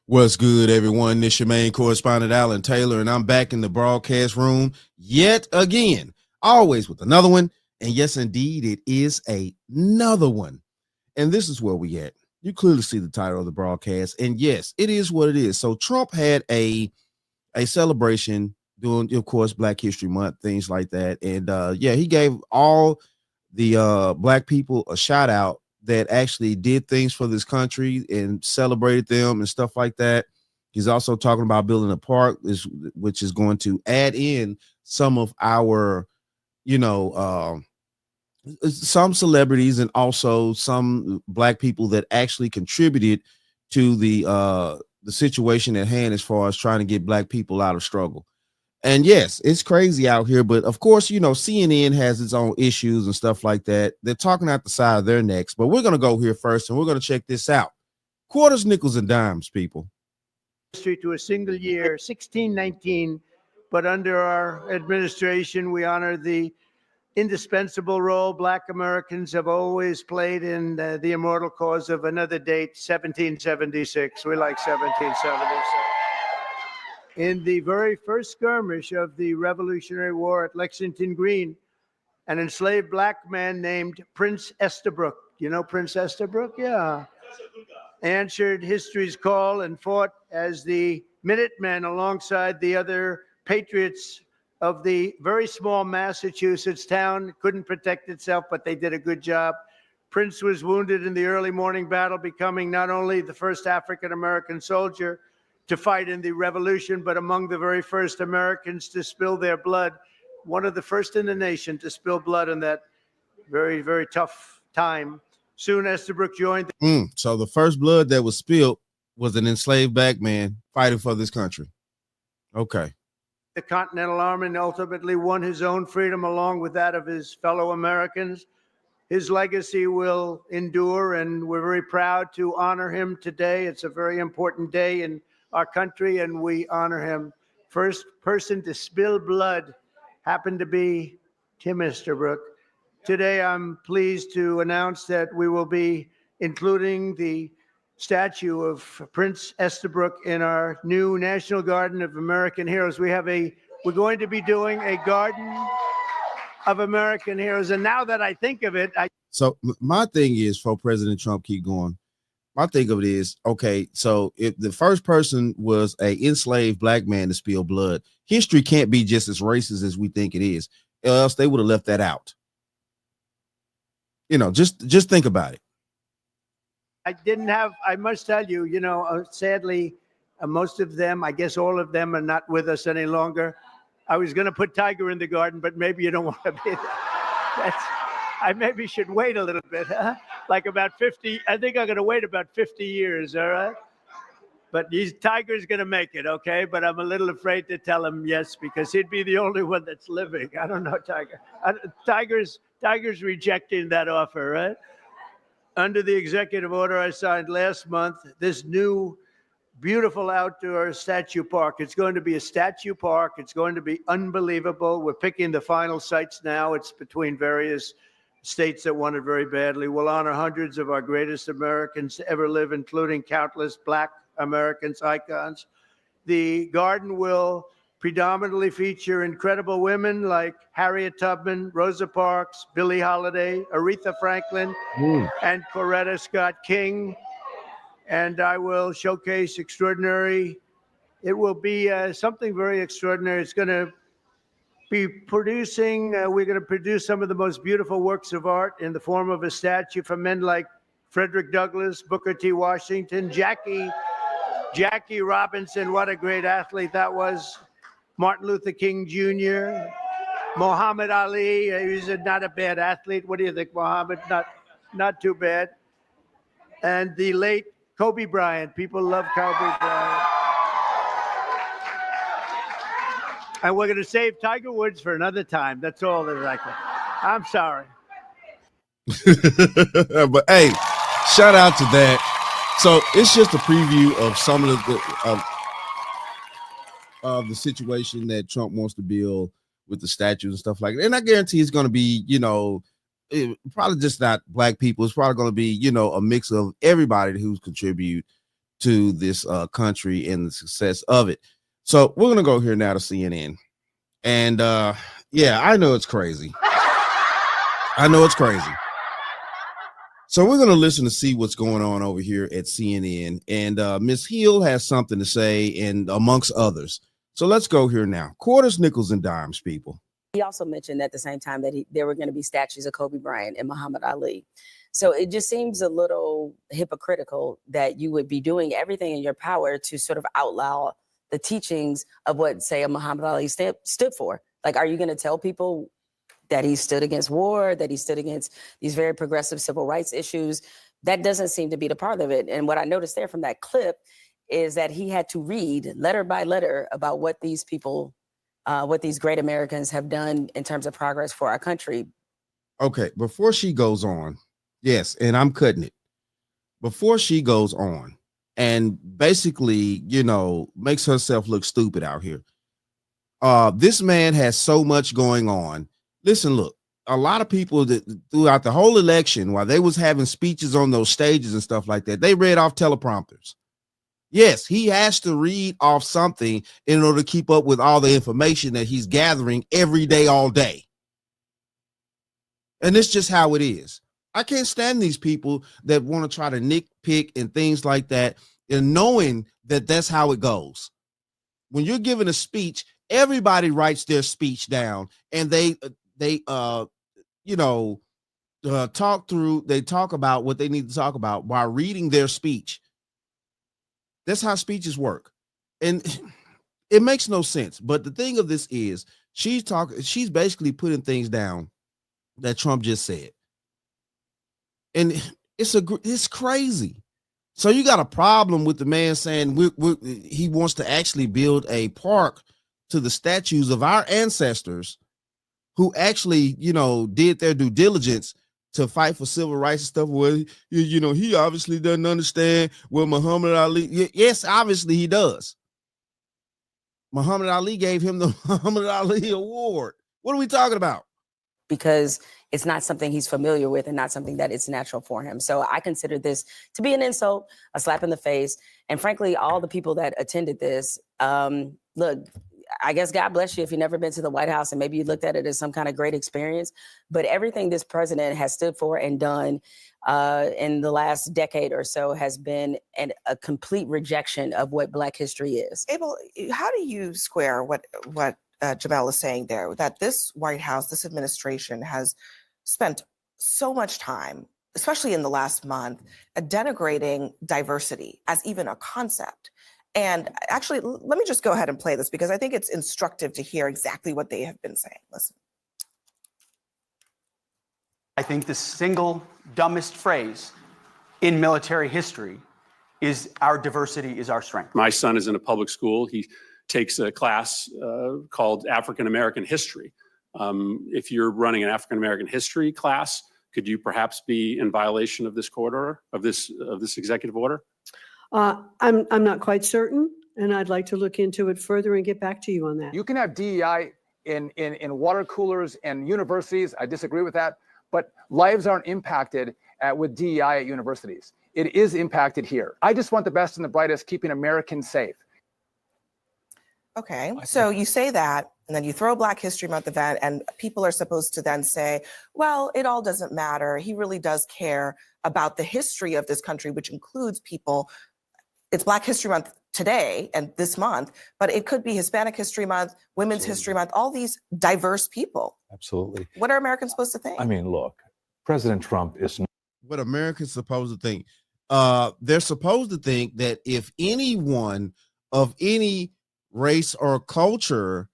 What's good, everyone? This your main correspondent, Alan Taylor, and I'm back in the broadcast room yet again, always with another one. And yes, indeed, it is another one. And this is where we at. You clearly see the title of the broadcast. And yes, it is what it is. So Trump had a celebration during, of course, Black History Month, things like that. And yeah, he gave all the black people a shout out that actually did things for this country and celebrated them and stuff like that. He's also talking about building a park, which is going to add in some of our, you know, some celebrities and also some black people that actually contributed to the situation at hand as far as trying to get black people out of struggle. And yes, it's crazy out here, but of course, CNN has its own issues and stuff like that. They're talking out the side of their necks, but we're going to go here first and we're going to check this out. Quarters, nickels, and dimes, people. To a single year, 1619, but under our administration, we honor the indispensable role Black Americans have always played in the immortal cause of another date, 1776. We like 1776. In the very first skirmish of the Revolutionary War at Lexington Green, an enslaved black man named Prince Estabrook, you know Prince Estabrook? Yeah. Answered history's call and fought as the Minutemen alongside the other patriots of the very small Massachusetts town. Couldn't protect itself, but they did a good job. Prince was wounded in the early morning battle, becoming not only the first African-American soldier to fight in the Revolution, but among the very first Americans to spill their blood. One of the first in the nation to spill blood in that very, very tough time. Soon Estabrook joined. So the first blood that was spilled was an enslaved black man fighting for this country. Okay. The Continental Army and ultimately won his own freedom along with that of his fellow Americans. His legacy will endure, and we're very proud to honor him today. It's a very important day in our country, and we honor him. First person to spill blood happened to be Tim Estabrook. Today, I'm pleased to announce that we will be including the statue of Prince Estabrook in our new National Garden of American Heroes. We're going to be doing a Garden of American Heroes. And now that I think of it, So my thing is, for President Trump, keep going. My thing of it is, okay, so if the first person was a enslaved black man to spill blood, history can't be just as racist as we think it is, or else they would have left that out. Just think about it. I must tell you, sadly, most of them, I guess all of them are not with us any longer. I was going to put Tiger in the garden, but maybe you don't want to be there. I maybe should wait a little bit, huh? Like about 50. I think I'm going to wait about 50 years, all right? But Tiger's going to make it, okay? But I'm a little afraid to tell him yes, because he'd be the only one that's living. I don't know, Tiger. Tiger's rejecting that offer, right? Under the executive order I signed last month, this new beautiful outdoor statue park. It's going to be a statue park. It's going to be unbelievable. We're picking the final sites now. It's between various states that want it very badly. We'll honor hundreds of our greatest Americans to ever live, including countless Black Americans, icons. The garden will predominantly feature incredible women like Harriet Tubman, Rosa Parks, Billie Holiday, Aretha Franklin, and Coretta Scott King. And I will showcase it will be something very extraordinary. It's going to be we're going to produce some of the most beautiful works of art in the form of a statue from men like Frederick Douglass, Booker T. Washington, Jackie Robinson, what a great athlete that was, Martin Luther King Jr., Muhammad Ali, he's not a bad athlete. What do you think, Muhammad? Not too bad. And the late Kobe Bryant. People love Kobe Bryant. And we're going to save Tiger Woods for another time. That's all that I can. I'm sorry. But hey, shout out to that. So it's just a preview of some of the situation that Trump wants to build with the statues and stuff like that. And I guarantee it's going to be, probably just not black people. It's probably going to be, a mix of everybody who's contribute to this country and the success of it. So we're gonna go here now to CNN. And yeah, I know it's crazy. I know it's crazy. So we're going to listen to see what's going on over here at CNN. And Ms. Hill has something to say, and amongst others. So let's go here now. Quarters, nickels, and dimes, people. He also mentioned at the same time that there were going to be statues of Kobe Bryant and Muhammad Ali. So it just seems a little hypocritical that you would be doing everything in your power to sort of outlaw the teachings of what, say, a Muhammad Ali stood for. Like, are you going to tell people that he stood against war, that he stood against these very progressive civil rights issues? That doesn't seem to be the part of it. And what I noticed there from that clip is that he had to read letter by letter about what these people, what these great Americans have done in terms of progress for our country. Okay, before she goes on, yes, and I'm cutting it. Before she goes on and basically, makes herself look stupid out here. This man has so much going on. Listen, look, a lot of people that throughout the whole election, while they was having speeches on those stages and stuff like that, they read off teleprompters. Yes, he has to read off something in order to keep up with all the information that he's gathering every day, all day. And it's just how it is. I can't stand these people that want to try to nitpick and things like that, and knowing that that's how it goes. When you're giving a speech, everybody writes their speech down, and they talk about what they need to talk about while reading their speech. That's how speeches work. And it makes no sense. But the thing of this is she's basically putting things down that Trump just said. And it's crazy. So you got a problem with the man saying he wants to actually build a park to the statues of our ancestors who actually, did their due diligence to fight for civil rights and stuff. Well, he obviously doesn't understand what Muhammad Ali. Yes, obviously he does. Muhammad Ali gave him the Muhammad Ali Award. What are we talking about? Because it's not something he's familiar with and not something that it's natural for him. So I consider this to be an insult, a slap in the face. And frankly, all the people that attended this, look, I guess God bless you if you've never been to the White House and maybe you looked at it as some kind of great experience. But everything this president has stood for and done in the last decade or so has been a complete rejection of what Black history is. Abel, how do you square what Jemele is saying there, that this White House, this administration has spent so much time, especially in the last month, denigrating diversity as even a concept? And actually, let me just go ahead and play this because I think it's instructive to hear exactly what they have been saying. Listen. I think the single dumbest phrase in military history is our diversity is our strength. My son is in a public school. He takes a class called African American History. If you're running an African American history class, could you perhaps be in violation of this court order, of this executive order? I'm not quite certain, and I'd like to look into it further and get back to you on that. You can have DEI in water coolers and universities. I disagree with that, but lives aren't impacted with DEI at universities. It is impacted here. I just want the best and the brightest, keeping Americans safe. Okay, so you say that, and then you throw a Black History Month event, and people are supposed to then say, well, it all doesn't matter. He really does care about the history of this country, which includes people. It's Black History Month today and this month, but it could be Hispanic History Month, Women's History Month, all these diverse people. Absolutely. What are Americans supposed to think? I mean, look, President Trump is what Americans supposed to think. They're supposed to think that if anyone of any race or culture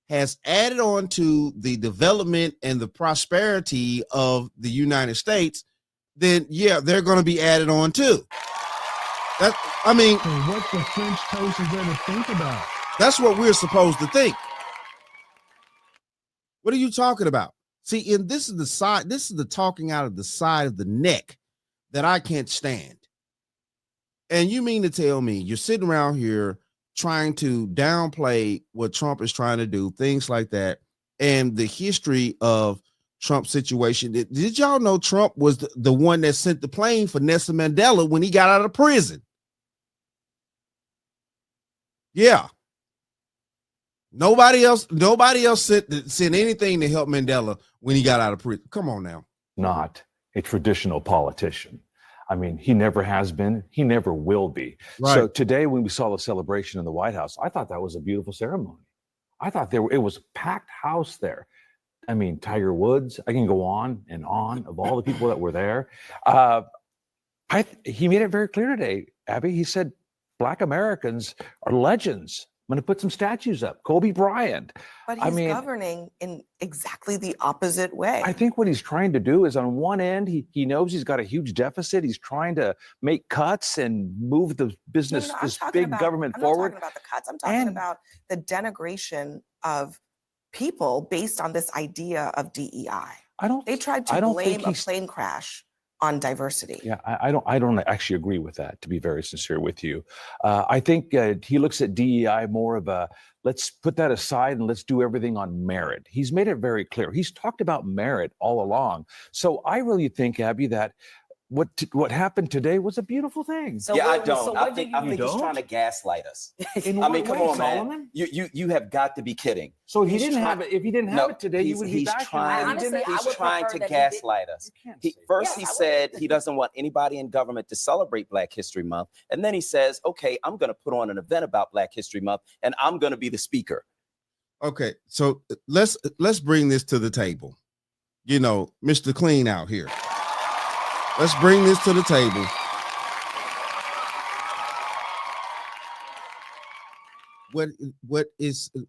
has added on to the development and the prosperity of the United States, then yeah, they're going to be added on too. What the French toast is there to think about? That's what we're supposed to think. What are you talking about? See, and this is the talking out of the side of the neck that I can't stand. And you mean to tell me you're sitting around here trying to downplay what Trump is trying to do, things like that, and the history of Trump's situation. Did y'all know Trump was the one that sent the plane for Nelson Mandela when he got out of prison? Yeah. Nobody else sent anything to help Mandela when he got out of prison. Come on now. Not a traditional politician. I mean, he never has been. He never will be. Right. So today, when we saw the celebration in the White House, I thought that was a beautiful ceremony. I thought it was a packed house there. I mean, Tiger Woods. I can go on and on of all the people that were there. He made it very clear today, Abby. He said, Black Americans are legends. I'm going to put some statues up. Kobe Bryant. But he's governing in exactly the opposite way. I think what he's trying to do is, on one end, he knows he's got a huge deficit. He's trying to make cuts and move the business, this big government forward. I'm not talking about the cuts. I'm talking about the denigration of people based on this idea of DEI. They tried to blame a plane crash on diversity. Yeah, I don't actually agree with that, to be very sincere with you. I think he looks at DEI more of a, let's put that aside and let's do everything on merit. He's made it very clear. He's talked about merit all along. So I really think, Abby, that what happened today was a beautiful thing. So I don't. I think he's trying to gaslight us. I mean, come on, man. You have got to be kidding. So if he didn't have it today, you would be back. He's trying to gaslight us. First, he said he doesn't want anybody in government to celebrate Black History Month, and then he says, "Okay, I'm going to put on an event about Black History Month, and I'm going to be the speaker." Okay, so let's bring this to the table. You know, Mr. Clean out here. Let's bring this to the table.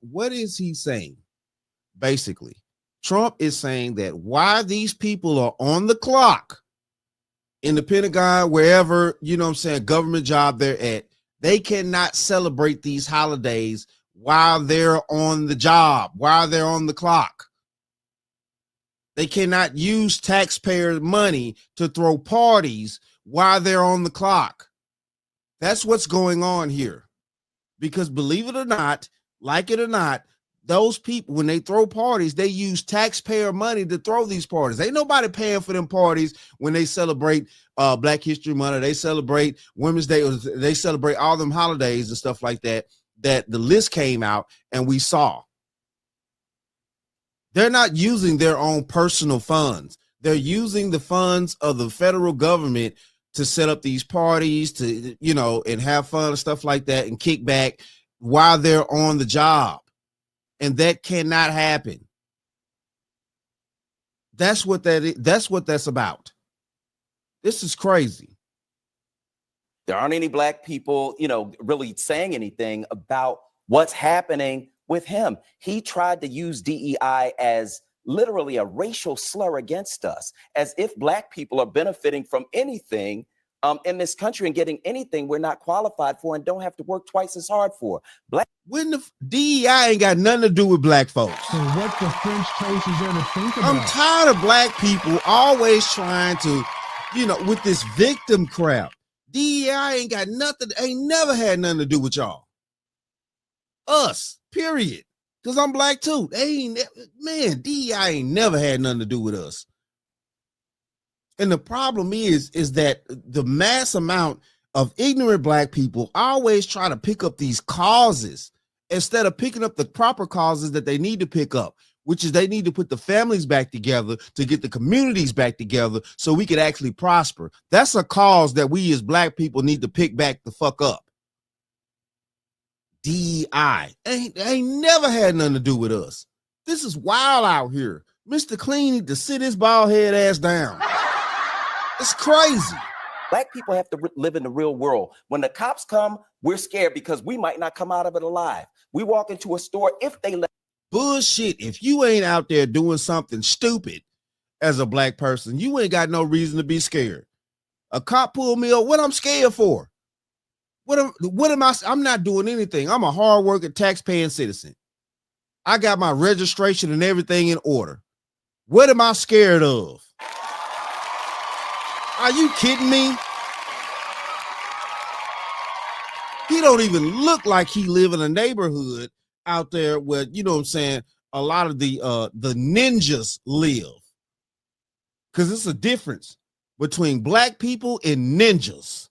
What is he saying? Basically, Trump is saying that while these people are on the clock in the Pentagon, wherever, you know what I'm saying, government job they're at, they cannot celebrate these holidays while they're on the job, while they're on the clock. They cannot use taxpayer money to throw parties while they're on the clock. That's what's going on here. Because believe it or not, like it or not, those people, when they throw parties, they use taxpayer money to throw these parties. Ain't nobody paying for them parties when they celebrate Black History Month, or they celebrate Women's Day, or they celebrate all them holidays and stuff like that, that the list came out and we saw. They're not using their own personal funds. They're using the funds of the federal government to set up these parties, to, you know, and have fun and stuff like that and kick back while they're on the job. And that cannot happen. That's what that is. That's what that's about. This is crazy. There aren't any Black people, you know, really saying anything about what's happening with him. He tried to use DEI as literally a racial slur against us, as if Black people are benefiting from anything in this country and getting anything we're not qualified for and don't have to work twice as hard for. When the DEI ain't got nothing to do with Black folks. So what the French toast is there to think about? I'm tired of Black people always trying to, you know, with this victim crap. DEI ain't got nothing, ain't never had nothing to do with y'all. Us, period. Because I'm Black too. Man, DEI ain't never had nothing to do with us. And the problem is that the mass amount of ignorant Black people always try to pick up these causes instead of picking up the proper causes that they need to pick up, which is they need to put the families back together to get the communities back together so we could actually prosper. That's a cause that we as Black people need to pick back the fuck up. DEI ain't never had nothing to do with us. This is wild out here. Mr. Clean need to sit his bald head ass down. It's crazy. Black people have to live in the real world. When the cops come, we're scared because we might not come out of it alive. We walk into a store, if they let bullshit. If you ain't out there doing something stupid as a Black person, you ain't got no reason to be scared. A cop pulled me over. What I'm scared for? What am I? I'm not doing anything. I'm a hardworking, tax-paying citizen. I got my registration and everything in order. What am I scared of? Are you kidding me? He don't even look like he live in a neighborhood out there where, you know what I'm saying, a lot of the ninjas live. Because it's a difference between Black people and ninjas.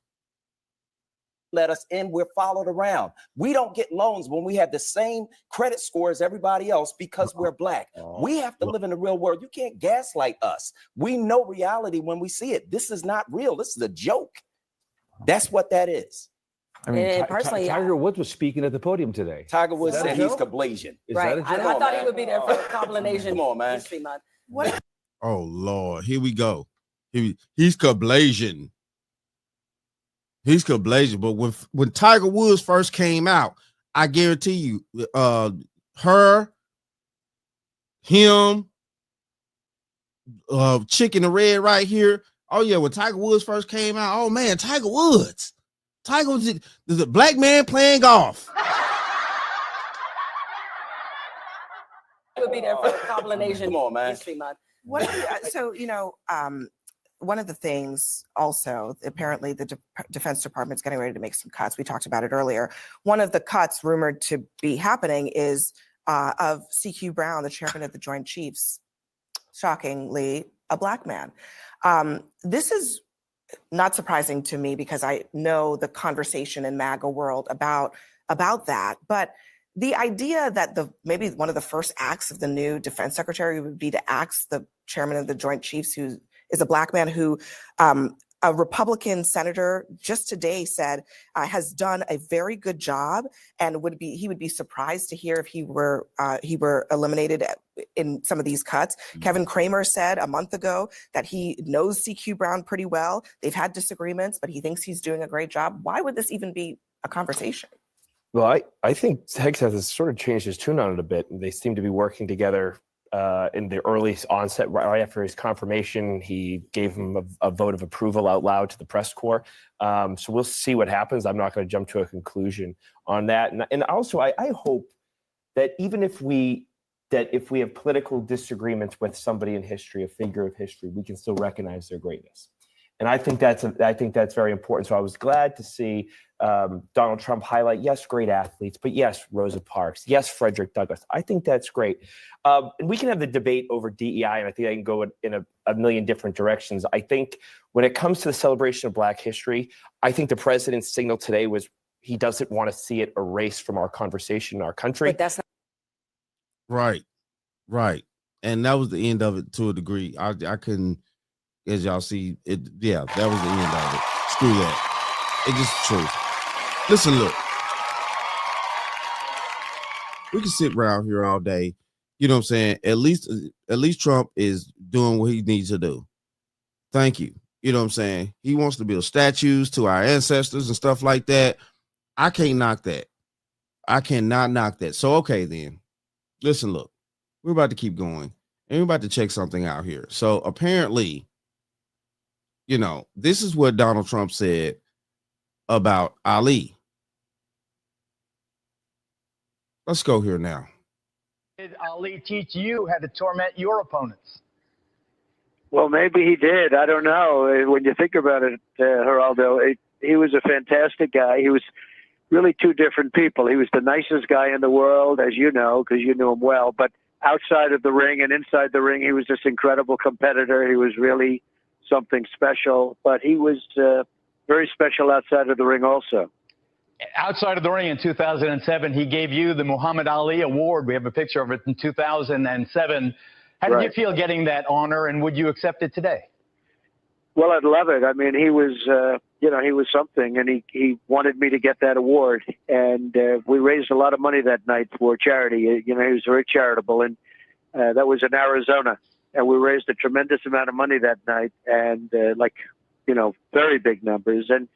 let us in, we're followed around. We don't get loans when we have the same credit score as everybody else because we're black. We have to live in the real world. You can't gaslight us. We know reality when we see it. This is not real. This is a joke. That's what that is. I mean, And personally, Tiger Woods was speaking at the podium today. Tiger Woods Is that said a he's joke? Kablasian. Right. I thought he would be there for Compilation Come on, man. History Month. What? Oh Lord, here we go. He's Kablasian. He's Kablasian. But when Tiger Woods first came out, I guarantee you, him, chick in the red right here. Oh yeah, when Tiger Woods first came out, oh man, Tiger Woods. Tiger was there's a black man playing golf. He would be there for Compilation Come on, man. History Month. What? So one of the things also, apparently the Defense Department's getting ready to make some cuts. We talked about it earlier. One of the cuts rumored to be happening is of CQ Brown, the chairman of the Joint Chiefs, shockingly a black man. This is not surprising to me because I know the conversation in MAGA world about that. But the idea that maybe one of the first acts of the new defense secretary would be to ask the chairman of the Joint Chiefs, who is a black man who a Republican senator just today said has done a very good job, and he would be surprised to hear if he were eliminated in some of these cuts. Mm-hmm. Kevin Kramer said a month ago that he knows CQ Brown pretty well. They've had disagreements, but he thinks he's doing a great job. Why would this even be a conversation? Well, I think Hegseth has sort of changed his tune on it a bit. They seem to be working together in the early onset, right after his confirmation. He gave him a vote of approval out loud to the press corps. So we'll see what happens. I'm not going to jump to a conclusion on that. And also, I hope that even if we have political disagreements with somebody in history, a figure of history, we can still recognize their greatness. And I think that's very important. So I was glad to see Donald Trump highlight, yes, great athletes, but yes, Rosa Parks, yes, Frederick Douglass. I think that's great. And we can have the debate over DEI, and I think I can go in a million different directions. I think when it comes to the celebration of Black history, I think the president's signal today was he doesn't want to see it erased from our conversation in our country. But that's not right. And that was the end of it to a degree. I couldn't. As y'all see, that was the end of it. Screw that. It's just the truth. Listen, look. We can sit around here all day. You know what I'm saying? At least Trump is doing what he needs to do. Thank you. You know what I'm saying? He wants to build statues to our ancestors and stuff like that. I can't knock that. I cannot knock that. So, okay, then. Listen, look. We're about to keep going. And we're about to check something out here. So, apparently, this is what Donald Trump said about Ali. Let's go here now. Did Ali teach you how to torment your opponents? Well, maybe he did. I don't know. When you think about it, Geraldo, he was a fantastic guy. He was really two different people. He was the nicest guy in the world, as you know, because you knew him well. But outside of the ring and inside the ring, he was this incredible competitor. He was really something special, but he was very special outside of the ring also. Outside of the ring in 2007, he gave you the Muhammad Ali Award. We have a picture of it in 2007. How did you feel getting that honor, and would you accept it today? Well, I'd love it. I mean, he was, he was something, and he wanted me to get that award. And we raised a lot of money that night for charity. He was very charitable, and that was in Arizona. And we raised a tremendous amount of money that night, and very big numbers. And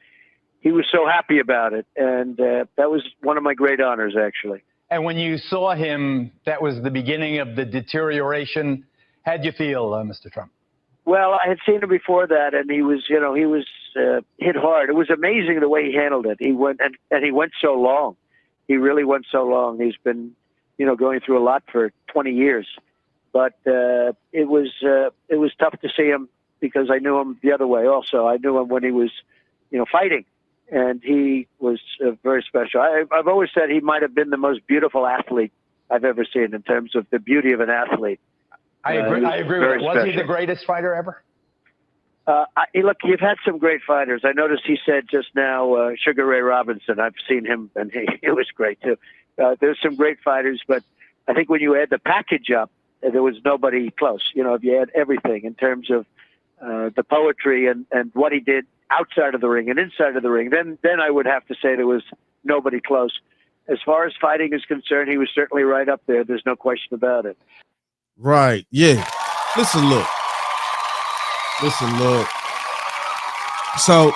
he was so happy about it. And that was one of my great honors, actually. And when you saw him, that was the beginning of the deterioration. How'd you feel, Mr. Trump? Well, I had seen him before that, and he was hit hard. It was amazing the way he handled it. He went and he went so long. He really went so long. He's been, going through a lot for 20 years. But it was tough to see him because I knew him the other way also. I knew him when he was, fighting, and he was very special. I've always said he might have been the most beautiful athlete I've ever seen in terms of the beauty of an athlete. I agree with that. Was he the greatest fighter ever? Look, you've had some great fighters. I noticed he said just now Sugar Ray Robinson. I've seen him, and he was great too. There's some great fighters, but I think when you add the package up, there was nobody close. You know, if you add everything in terms of the poetry and what he did outside of the ring and inside of the ring, then I would have to say there was nobody close. As far as fighting is concerned, he was certainly right up there. There's no question about it. Right. Yeah. Listen, look. So,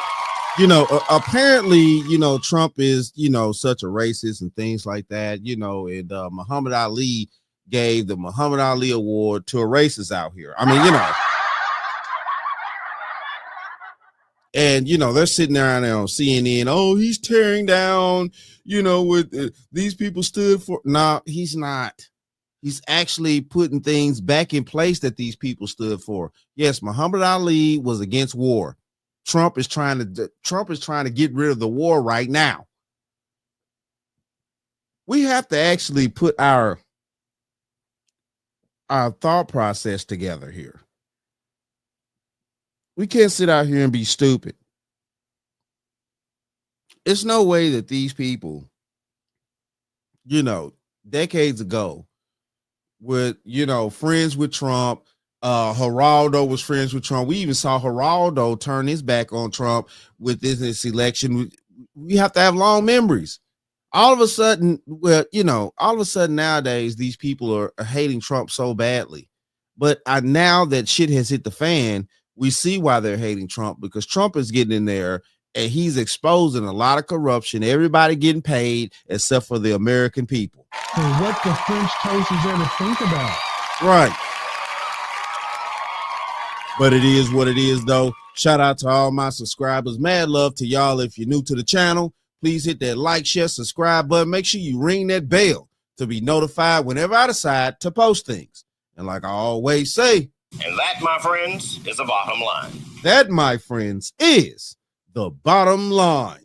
you know, apparently, you know, Trump is, you know, such a racist and things like that, you know, and Muhammad Ali gave the Muhammad Ali Award to a racist out here. I mean, you know, and, you know, they're sitting there on CNN. Oh, he's tearing down, you know, what these people stood for. No, he's not. He's actually putting things back in place that these people stood for. Yes, Muhammad Ali was against war. Trump is trying to get rid of the war right now. We have to actually put our thought process together here. We can't sit out here and be stupid. It's no way that these people, you know, decades ago, with, you know, friends with Trump. Geraldo was friends with Trump. We even saw Geraldo turn his back on Trump with this election. We have to have long memories. All of a sudden, well, you know, all of a sudden nowadays, these people are hating Trump so badly. But now that shit has hit the fan, we see why they're hating Trump, because Trump is getting in there and he's exposing a lot of corruption. Everybody getting paid except for the American people. So what the French toast is there to think about? Right. But it is what it is, though. Shout out to all my subscribers. Mad love to y'all. If you're new to the channel, please hit that like, share, subscribe button. Make sure you ring that bell to be notified whenever I decide to post things. And like I always say, and that, my friends, is the bottom line. That, my friends, is the bottom line.